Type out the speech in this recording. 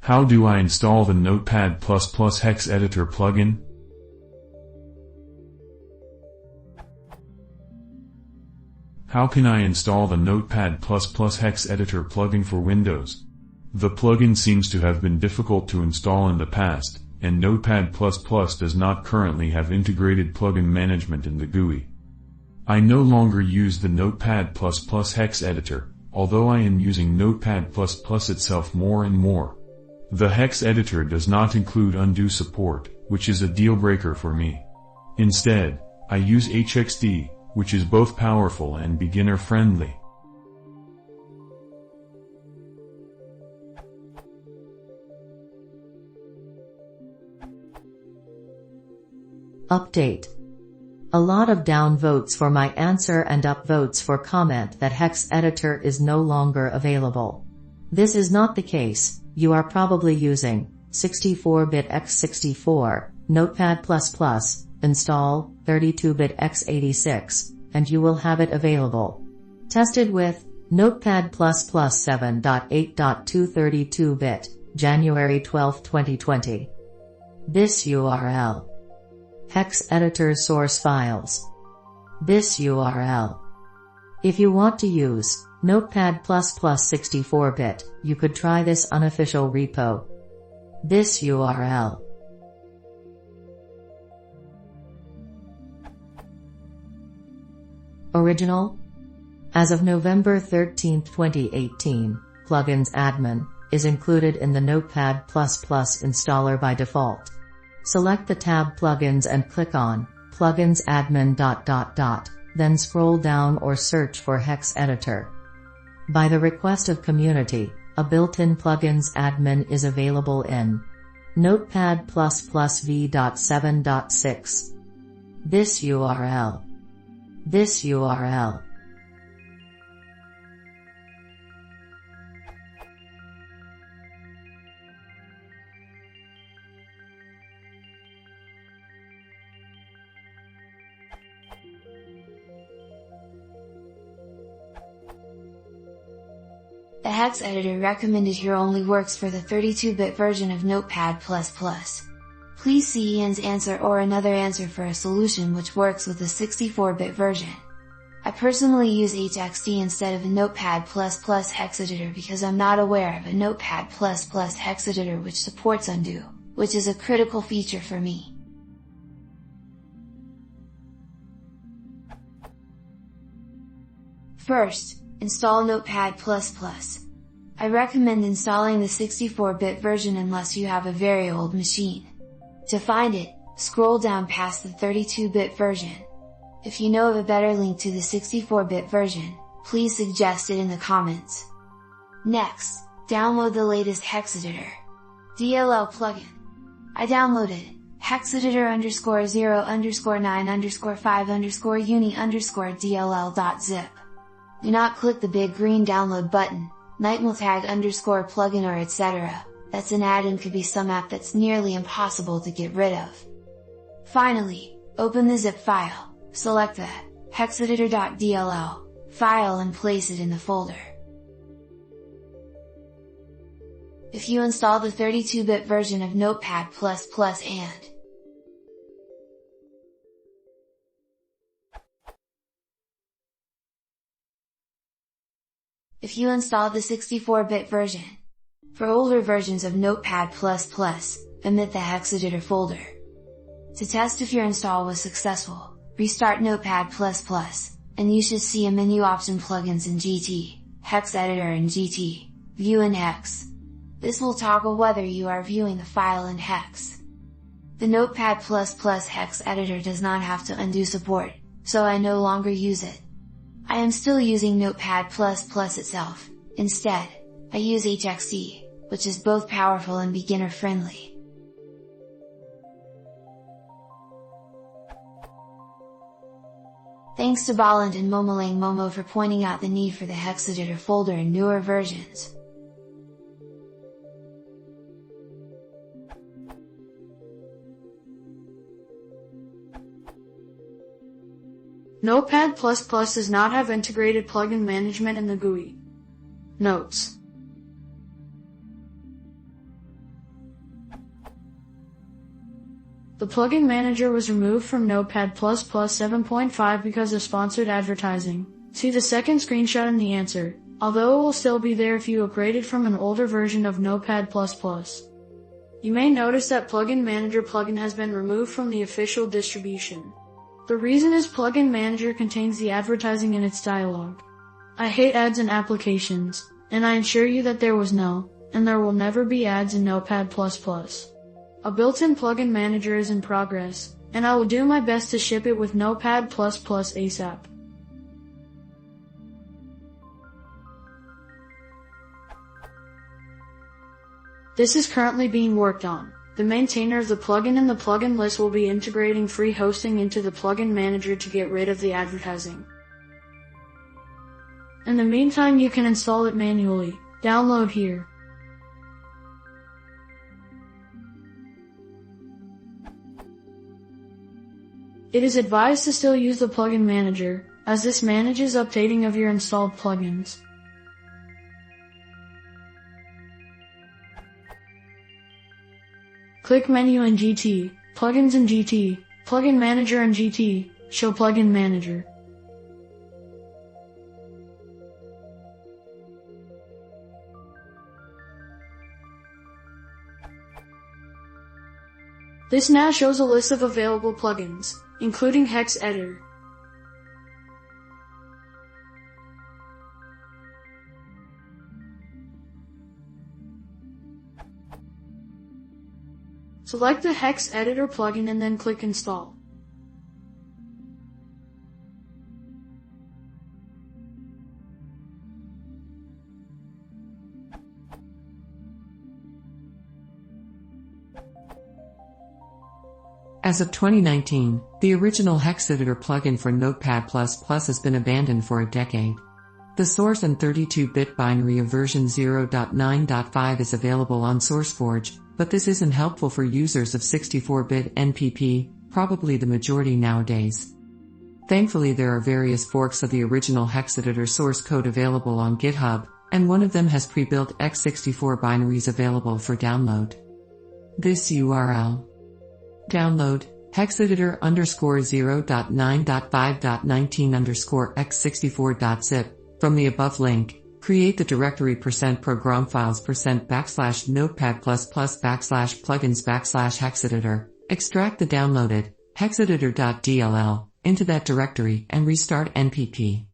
How do I install the Notepad++ Hex-Editor plugin? How can I install the Notepad++ Hex-Editor plugin for Windows? The plugin seems to have been difficult to install in the past, and Notepad++ does not currently have integrated plugin management in the GUI. I no longer use the Notepad++ Hex-Editor, although I am using Notepad++ itself more and more. The Hex editor does not include undo support, which is a deal breaker for me. Instead, I use HXD, which is both powerful and beginner friendly. Update. A lot of down votes for my answer and up votes for comment that Hex editor is no longer available. This is not the case. You are probably using 64-bit x64, Notepad++, install 32-bit x86, and you will have it available. Tested with Notepad++ 7.8.232-bit, January 12, 2020. This URL. Hex editor source files. This URL. If you want to use Notepad++ 64-bit, you could try this unofficial repo. This URL. Original? As of November 13, 2018, Plugins Admin is included in the Notepad++ installer by default. Select the tab Plugins and click on Plugins Admin ... then scroll down or search for Hex Editor. By the request of community, a built-in Plugins Admin is available in Notepad++ v.7.6. This URL. This URL. The Hex editor recommended here only works for the 32-bit version of Notepad++. Please see Ian's answer or another answer for a solution which works with the 64-bit version. I personally use HXD instead of a Notepad++ Hex editor because I'm not aware of a Notepad++ Hex editor which supports undo, which is a critical feature for me. First, install Notepad++. I recommend installing the 64-bit version unless you have a very old machine. To find it, scroll down past the 32-bit version. If you know of a better link to the 64-bit version, please suggest it in the comments. Next, download the latest Hex editor. DLL plugin. I downloaded hexeditor_0_9_5_uni_dll.zip. Do not click the big green download button, nightmletag_plugin or etc. That's an add-in could be some app that's nearly impossible to get rid of. Finally, open the zip file, select the hexeditor.dll file and place it in the folder. If you install the 32-bit version of Notepad++ and if you install the 64-bit version. For older versions of Notepad++, omit the Hex editor folder. To test if your install was successful, restart Notepad++, and you should see a menu option Plugins in GT, Hex editor in GT, View in Hex. This will toggle whether you are viewing the file in Hex. The Notepad++ Hex editor does not have to undo support, so I no longer use it. I am still using Notepad++ itself. Instead, I use HXD, which is both powerful and beginner friendly. Thanks to Ballant and Momolang Momo for pointing out the need for the Hex editor folder in newer versions. Notepad++ does not have integrated plugin management in the GUI. Notes. The plugin manager was removed from Notepad++ 7.5 because of sponsored advertising. See the second screenshot in the answer, although it will still be there if you upgraded from an older version of Notepad++. You may notice that Plugin Manager plugin has been removed from the official distribution. The reason is Plugin Manager contains the advertising in its dialog. I hate ads in applications, and I assure you that there was no, and there will never be ads in Notepad++. A built-in plugin manager is in progress, and I will do my best to ship it with Notepad++ ASAP. This is currently being worked on. The maintainer of the plugin and the plugin list will be integrating free hosting into the plugin manager to get rid of the advertising. In the meantime, you can install it manually. Download here. It is advised to still use the plugin manager, as this manages updating of your installed plugins. Click Menu in GT, Plugins in GT, Plugin Manager in GT, Show Plugin Manager. This now shows a list of available plugins, including Hex-Editor. Select the Hex-Editor plugin and then click Install. As of 2019, the original Hex-Editor plugin for Notepad++ has been abandoned for a decade. The source and 32-bit binary of version 0.9.5 is available on SourceForge, but this isn't helpful for users of 64-bit NPP, probably the majority nowadays. Thankfully, there are various forks of the original Hex-Editor source code available on GitHub, and one of them has pre-built x64 binaries available for download. This URL. Download Hex-Editor_0.9.5.19_x64.zip from the above link. Create the directory %program files %notepad++/plugins/Hex-Editor. Extract the downloaded Hex-Editor.dll into that directory and restart NPP.